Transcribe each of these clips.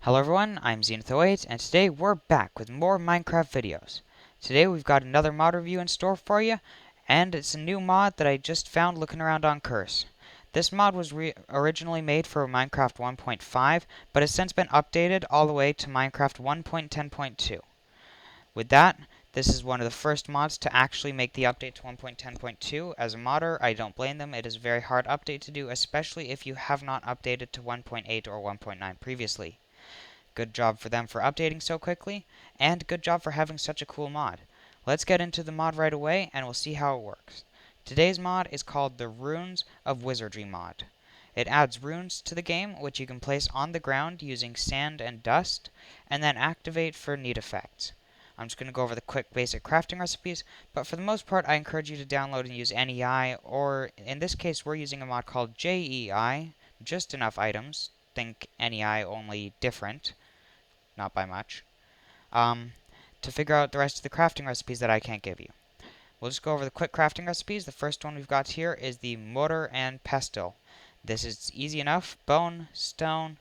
Hello everyone, I'm Zenith08, and today we're back with more Minecraft videos. Today we've got another mod review in store for you, and it's a new mod that I just found looking around on Curse. This mod was originally made for Minecraft 1.5, but has since been updated all the way to Minecraft 1.10.2. With that, this is one of the first mods to actually make the update to 1.10.2. As a modder, I don't blame them. It is a very hard update to do, especially if you have not updated to 1.8 or 1.9 previously. Good job for them for updating so quickly, and good job for having such a cool mod. Let's get into the mod right away, and we'll see how it works. Today's mod is called the Runes of Wizardry Mod. It adds runes to the game, which you can place on the ground using sand and dust, and then activate for neat effects. I'm just going to go over the quick basic crafting recipes, but for the most part I encourage you to download and use NEI, or in this case we're using a mod called JEI, just enough items, think NEI only different, not by much, to figure out the rest of the crafting recipes that I can't give you. We'll just go over the quick crafting recipes. The first one we've got here is the mortar and pestle. This is easy enough, bone, stone,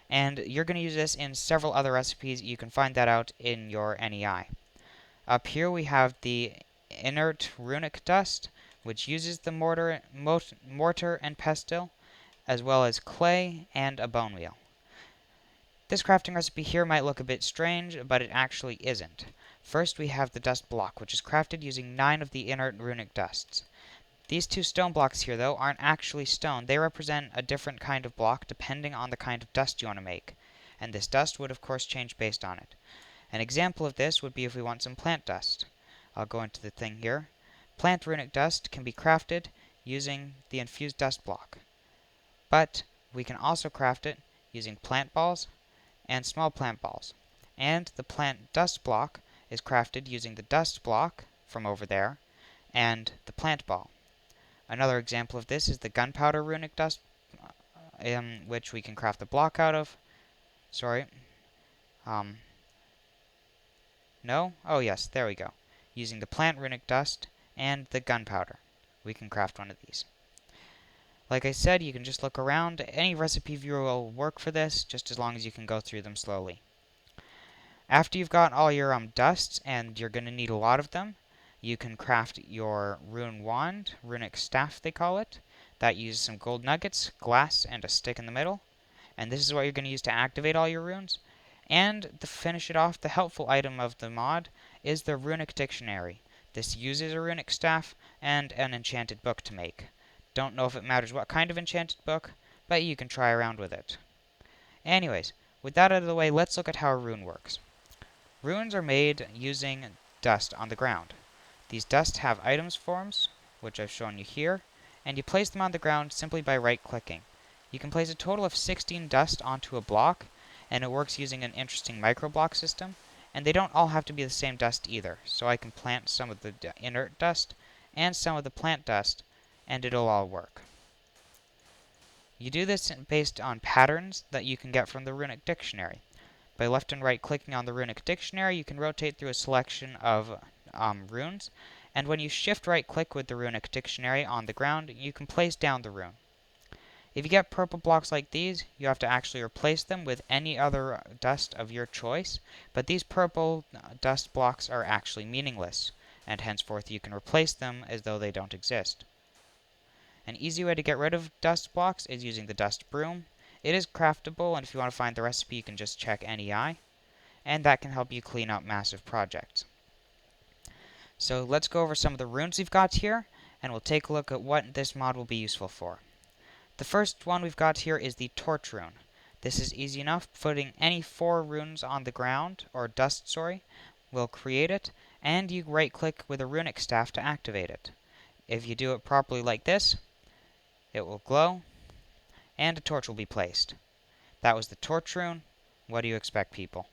and you're going to use this in several other recipes. You can find that out in your NEI. Up here we have the Inert Runic dust, which uses the mortar and pestle, as well as clay and a bone wheel. This crafting recipe here might look a bit strange, but it actually isn't. First we have the dust block, which is crafted using 9 of the inert runic dusts. These 2 stone blocks here, though, aren't actually stone. They represent a different kind of block depending on the kind of dust you want to make. And this dust would, of course, change based on it. An example of this would be if we want some plant dust. I'll go into the thing here. Plant runic dust can be crafted using the infused dust block. But we can also craft it using plant balls and small plant balls. And the plant dust block is crafted using the dust block from over there and the plant ball. Another example of this is the gunpowder runic dust, which we can craft the block out of. Sorry. No? Oh yes, there we go. Using the plant runic dust and the gunpowder, we can craft one of these. Like I said, you can just look around. Any recipe viewer will work for this, just as long as you can go through them slowly. After you've got all your dusts, and you're going to need a lot of them, you can craft your rune wand, runic staff they call it. That uses some gold nuggets, glass, and a stick in the middle. And this is what you're going to use to activate all your runes. And to finish it off, the helpful item of the mod is the runic dictionary. This uses a runic staff and an enchanted book to make. Don't know if it matters what kind of enchanted book, but you can try around with it. Anyways, with that out of the way, let's look at how a rune works. Runes are made using dust on the ground. These dust have items forms, which I've shown you here, and you place them on the ground simply by right-clicking. You can place a total of 16 dust onto a block, and it works using an interesting micro-block system, and they don't all have to be the same dust either, so I can plant some of the inert dust and some of the plant dust, and it'll all work. You do this based on patterns that you can get from the Runic Dictionary. By left and right clicking on the Runic Dictionary, you can rotate through a selection of runes, and when you shift right click with the Runic Dictionary on the ground, you can place down the rune. If you get purple blocks like these, you have to actually replace them with any other dust of your choice, but these purple dust blocks are actually meaningless, and henceforth you can replace them as though they don't exist. An easy way to get rid of dust blocks is using the Dust Broom. It is craftable, and if you want to find the recipe, you can just check NEI, and that can help you clean up massive projects. So let's go over some of the runes we've got here, and we'll take a look at what this mod will be useful for. The first one we've got here is the Torch Rune. This is easy enough. Putting any 4 runes on the ground, or dust, sorry, will create it, and you right-click with a runic staff to activate it. If you do it properly like this, it will glow, and a torch will be placed. That was the Torch Rune. What do you expect, people?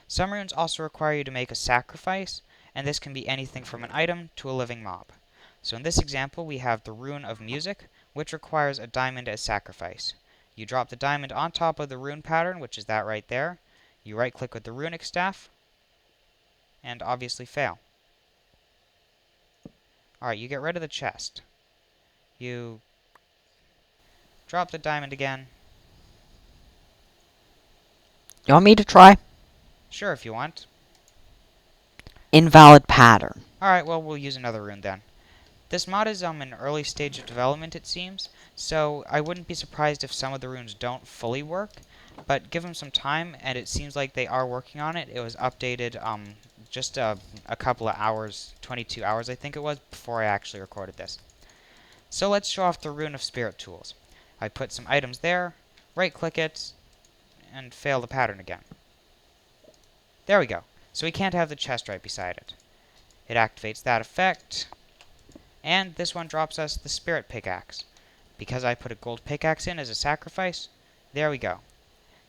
Some runes also require you to make a sacrifice, and this can be anything from an item to a living mob. So in this example, we have the Rune of Music, which requires a diamond as sacrifice. You drop the diamond on top of the rune pattern, which is that right there. You right-click with the runic staff, and obviously fail. Alright, you get rid of the chest. You drop the diamond again, You want me to try? Sure, if you want. Invalid pattern. Alright, well, we'll use another rune then. This mod is an early stage of development, it seems, so I wouldn't be surprised if some of the runes don't fully work, but give them some time, and it seems like they are working on it. It was updated just a couple of hours, 22 hours I think it was, before I actually recorded this. So let's show off the Rune of Spirit tools. I put some items there, right-click it, and fail the pattern again. There we go. So we can't have the chest right beside it. It activates that effect, and this one drops us the Spirit Pickaxe. Because I put a gold pickaxe in as a sacrifice, there we go.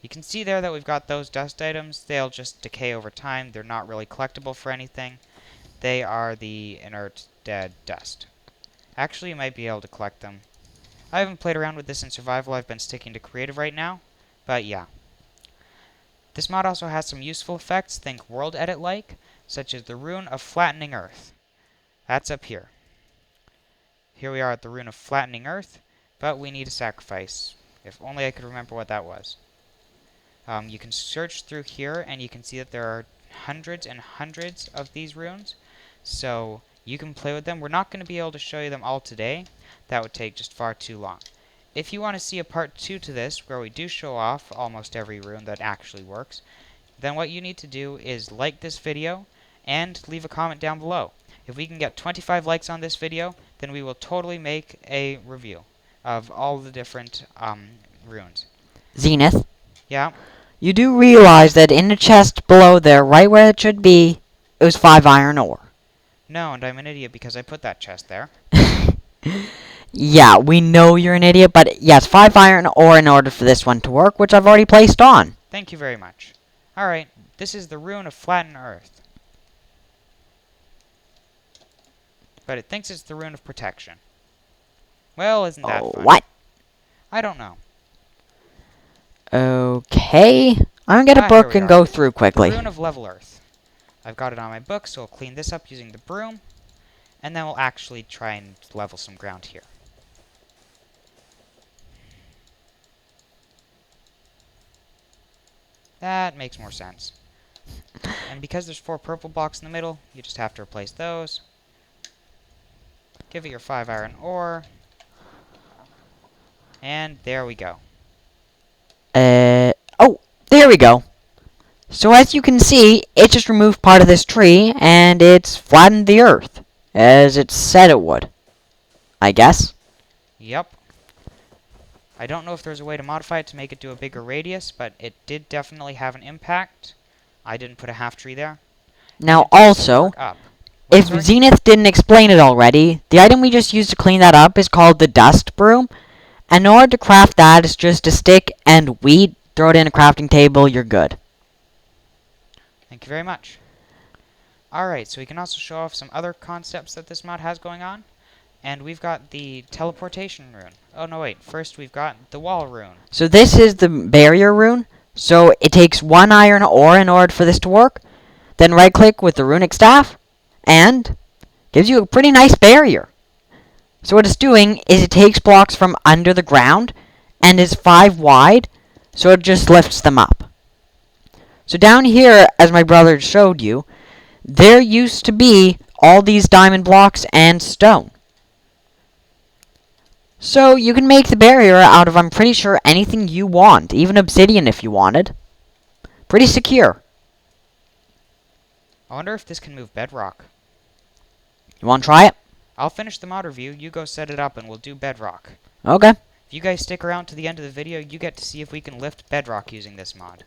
You can see there that we've got those dust items. They'll just decay over time. They're not really collectible for anything. They are the inert dead dust. Actually, you might be able to collect them. I haven't played around with this in survival. I've been sticking to creative right now. But yeah. This mod also has some useful effects, think world edit like, such as the Rune of Flattening Earth. That's up here. Here we are at the Rune of Flattening Earth, but we need a sacrifice. If only I could remember what that was. You can search through here, and you can see that there are hundreds and hundreds of these runes. So you can play with them. We're not going to be able to show you them all today. That would take just far too long. If you want to see a part 2 to this, where we do show off almost every rune that actually works, then what you need to do is like this video and leave a comment down below. If we can get 25 likes on this video, then we will totally make a review of all the different runes. Zenith, Yeah? you do realize that in the chest below there, right where it should be, it was 5 iron ore. No, and I'm an idiot because I put that chest there. Yeah, we know you're an idiot, but yes, 5 iron ore in order for this one to work, which I've already placed on. Thank you very much. Alright, this is the Rune of Flattened Earth. But it thinks it's the Rune of Protection. Well, isn't that fun? What? I don't know. Okay. I'm gonna get a Here book we and are. go through quickly. The Rune of Level Earth. I've got it on my book, so I'll clean this up using the broom. And then we'll actually try and level some ground here. That makes more sense. And because there's 4 purple blocks in the middle, you just have to replace those. Give it your 5 iron ore. And there we go. Oh, there we go. So as you can see, it just removed part of this tree, and it's flattened the earth, as it said it would. I guess. Yep. I don't know if there's a way to modify it to make it do a bigger radius, but it did definitely have an impact. I didn't put a half tree there. Now also, if sorry? Zenith didn't explain it already, the item we just used to clean that up is called the Dust Broom. And in order to craft that, it's just a stick and wheat, throw it in a crafting table, you're good. Thank you very much. Alright, so we can also show off some other concepts that this mod has going on. And we've got the Teleportation Rune. Oh, no, wait. First, we've got the Wall Rune. So this is the barrier rune. So it takes 1 iron ore in order for this to work. Then right-click with the runic staff, and gives you a pretty nice barrier. So what it's doing is it takes blocks from under the ground, and is 5 wide, so it just lifts them up. So down here, as my brother showed you, there used to be all these diamond blocks and stone. So you can make the barrier out of, I'm pretty sure, anything you want, even obsidian if you wanted. Pretty secure. I wonder if this can move bedrock. You want to try it? I'll finish the mod review, you go set it up, and we'll do bedrock. Okay. If you guys stick around to the end of the video, you get to see if we can lift bedrock using this mod.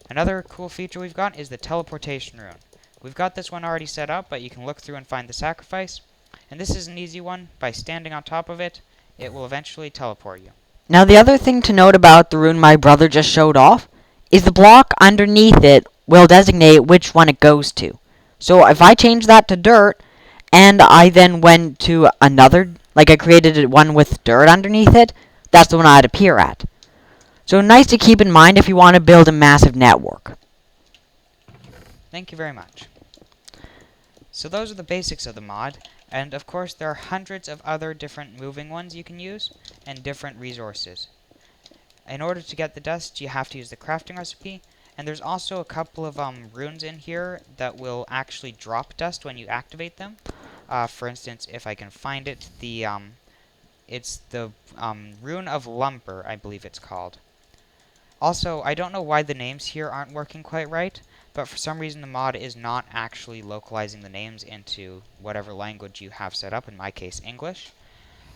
Another cool feature we've got is the Teleportation Room. We've got this one already set up, but you can look through and find the sacrifice. And this is an easy one. By standing on top of it, it will eventually teleport you. Now the other thing to note about the rune my brother just showed off is the block underneath it will designate which one it goes to. So if I change that to dirt, and I then went to another, like I created one with dirt underneath it, that's the one I'd appear at. So nice to keep in mind if you want to build a massive network. Thank you very much. So those are the basics of the mod, and of course there are hundreds of other different moving ones you can use, and different resources. In order to get the dust, you have to use the crafting recipe, and there's also a couple of runes in here that will actually drop dust when you activate them. For instance, if I can find it, it's the Rune of Lumber, I believe it's called. Also, I don't know why the names here aren't working quite right, but for some reason the mod is not actually localizing the names into whatever language you have set up, in my case English.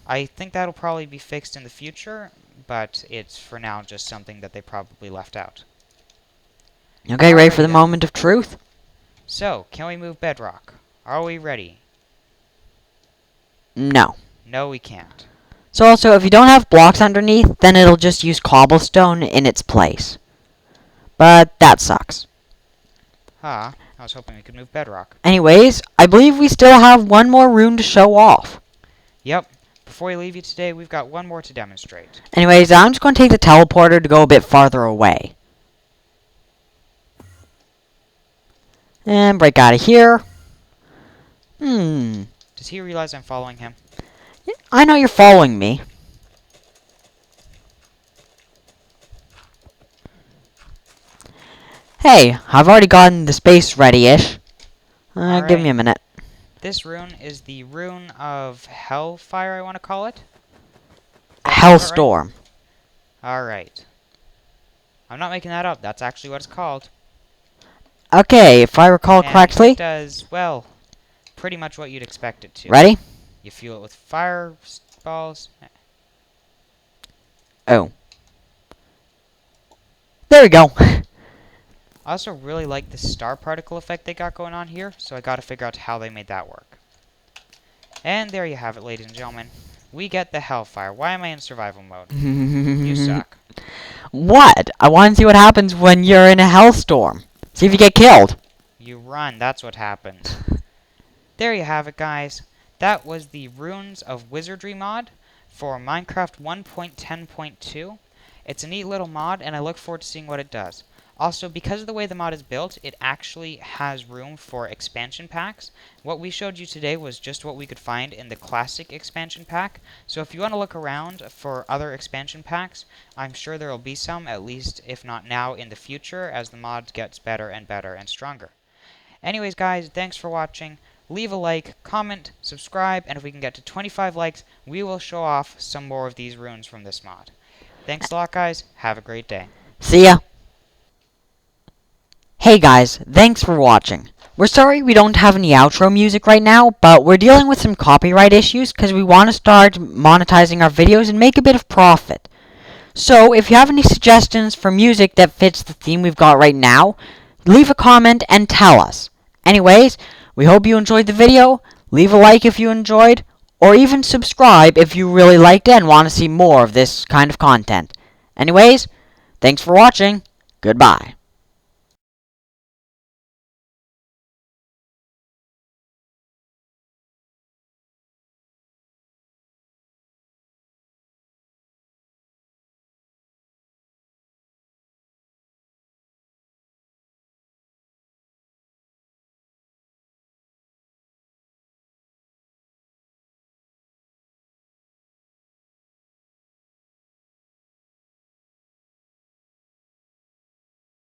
I think that'll probably be fixed in the future, but it's for now just something that they probably left out. Okay, ready for Alrighty the then. moment of truth? So, can we move bedrock? Are we ready? No. No, we can't. So also, if you don't have blocks underneath, then it'll just use cobblestone in its place. But that sucks. I was hoping we could move bedrock. Anyways, I believe we still have one more rune to show off. Yep. Before we leave you today, we've got one more to demonstrate. Anyways, I'm just going to take the teleporter to go a bit farther away. And break out of here. Does he realize I'm following him? I know you're following me. Hey, I've already gotten the space ready-ish. Give me a minute. This rune is the Rune of Hellfire, I want to call it. Hellstorm. Alright. I'm not making that up. That's actually what it's called. Okay, if I recall And correctly. it does, well, pretty much what you'd expect it to. Ready? You fuel it with fireballs. Oh. There we go. I also really like the star particle effect they got going on here, so I gotta figure out how they made that work. And there you have it, ladies and gentlemen. We get the Hellfire. Why am I in survival mode? You suck. What? I want to see what happens when you're in a hellstorm. See if you get killed. You run, that's what happens. There you have it, guys. That was the Runes of Wizardry mod for Minecraft 1.10.2. It's a neat little mod, and I look forward to seeing what it does. Also, because of the way the mod is built, it actually has room for expansion packs. What we showed you today was just what we could find in the classic expansion pack. So if you want to look around for other expansion packs, I'm sure there will be some, at least if not now, in the future, as the mod gets better and better and stronger. Anyways, guys, thanks for watching. Leave a like, comment, subscribe, and if we can get to 25 likes, we will show off some more of these runes from this mod. Thanks a lot, guys. Have a great day. See ya. Hey guys, thanks for watching. We're sorry we don't have any outro music right now, but we're dealing with some copyright issues because we want to start monetizing our videos and make a bit of profit. So, if you have any suggestions for music that fits the theme we've got right now, leave a comment and tell us. Anyways, we hope you enjoyed the video. Leave a like if you enjoyed, or even subscribe if you really liked it and want to see more of this kind of content. Anyways, thanks for watching. Goodbye.